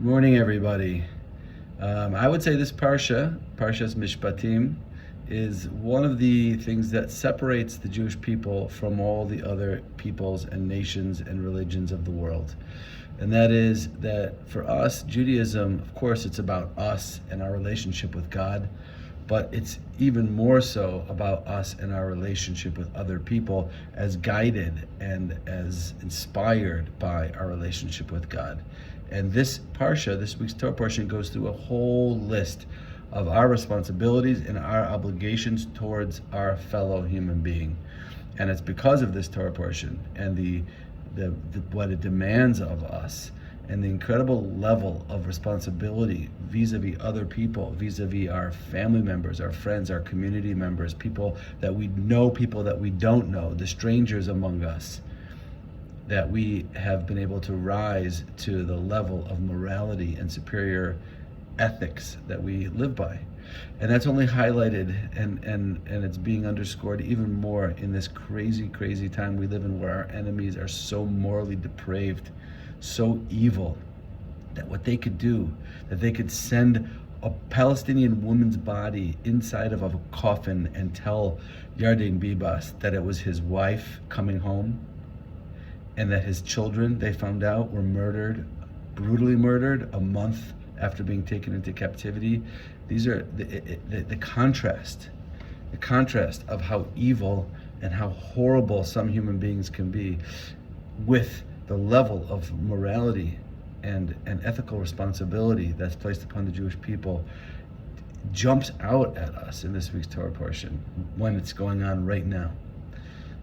Good morning, everybody. I would say this Parshas Mishpatim, is one of the things that separates the Jewish people from all the other peoples and nations and religions of the world. And that is that for us, Judaism, of course, it's about us and our relationship with God, but it's even more so about us and our relationship with other people as guided and as inspired by our relationship with God. And this Parsha, this week's Torah portion, goes through a whole list of our responsibilities and our obligations towards our fellow human being. And it's because of this Torah portion and the what it demands of us and the incredible level of responsibility vis-a-vis other people, vis-a-vis our family members, our friends, our community members, people that we know, people that we don't know, the strangers among us, that we have been able to rise to the level of morality and superior ethics that we live by. And that's only highlighted and it's being underscored even more in this crazy time we live in, where our enemies are so morally depraved, so evil, that what they could do, that they could send a Palestinian woman's body inside of a coffin and tell Yardin Bibas that it was his wife coming home, and that his children, they found out, were murdered, brutally murdered, a month after being taken into captivity. These are the contrast of how evil and how horrible some human beings can be, with the level of morality and ethical responsibility that's placed upon the Jewish people, jumps out at us in this week's Torah portion when it's going on right now.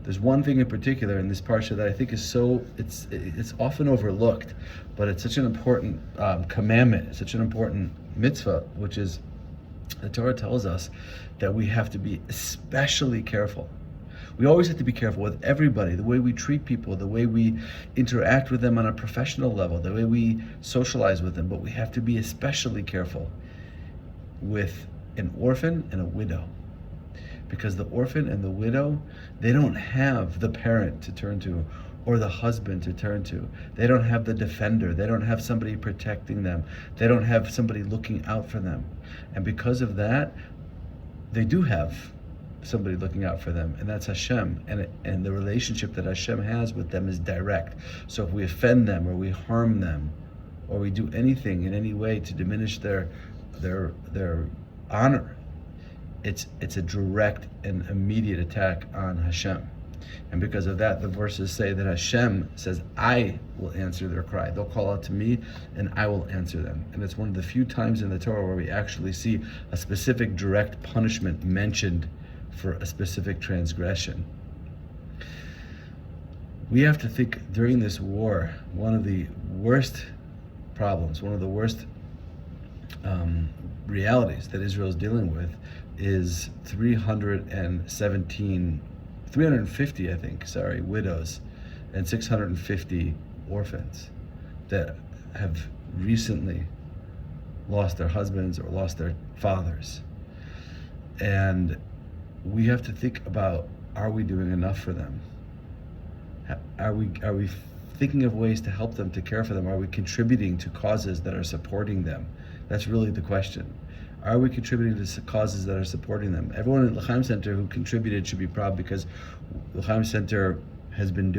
There's one thing in particular in this parsha that I think is it's often overlooked, but it's such an important commandment, such an important mitzvah, which is the Torah tells us that we have to be especially careful. We always have to be careful with everybody, the way we treat people, the way we interact with them on a professional level, the way we socialize with them, but we have to be especially careful with an orphan and a widow. Because the orphan and the widow, they don't have the parent to turn to or the husband to turn to. They don't have the defender. They don't have somebody protecting them. They don't have somebody looking out for them. And because of that, they do have somebody looking out for them, and that's Hashem. And the relationship that Hashem has with them is direct. So if we offend them or we harm them or we do anything in any way to diminish their honor, it's a direct and immediate attack on Hashem. And because of that, the verses say that Hashem says, I will answer their cry. They'll call out to me and I will answer them. And it's one of the few times in the Torah where we actually see a specific direct punishment mentioned for a specific transgression. We have to think during this war, one of the worst problems, one of the worst realities that Israel is dealing with is 350 widows and 650 orphans that have recently lost their husbands or lost their fathers. And we have to think about, are we doing enough for them? Are we thinking of ways to help them, to care for them? Are we contributing to causes that are supporting them? That's really the question. Are we contributing to causes that are supporting them? Everyone at L'Chaim Center who contributed should be proud, because L'Chaim Center we've been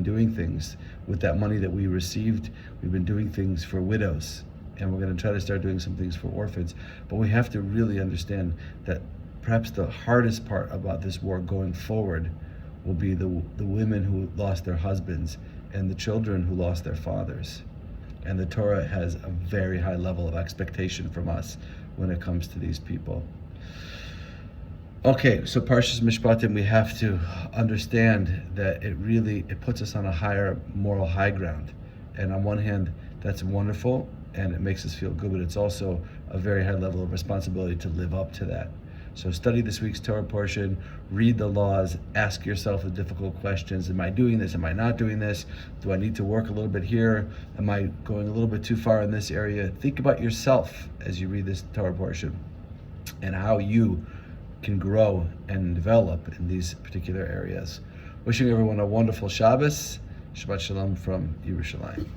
doing things with that money that we received. We've been doing things for widows, and we're going to try to start doing some things for orphans. But we have to really understand that perhaps the hardest part about this war going forward will be the women who lost their husbands and the children who lost their fathers. And the Torah has a very high level of expectation from us when it comes to these people. Okay, so Parshas Mishpatim, we have to understand that it puts us on a higher moral high ground. And on one hand, that's wonderful and it makes us feel good, but it's also a very high level of responsibility to live up to that. So study this week's Torah portion, read the laws, ask yourself the difficult questions. Am I doing this? Am I not doing this? Do I need to work a little bit here? Am I going a little bit too far in this area? Think about yourself as you read this Torah portion and how you can grow and develop in these particular areas. Wishing everyone a wonderful Shabbos. Shabbat Shalom from Yerushalaim.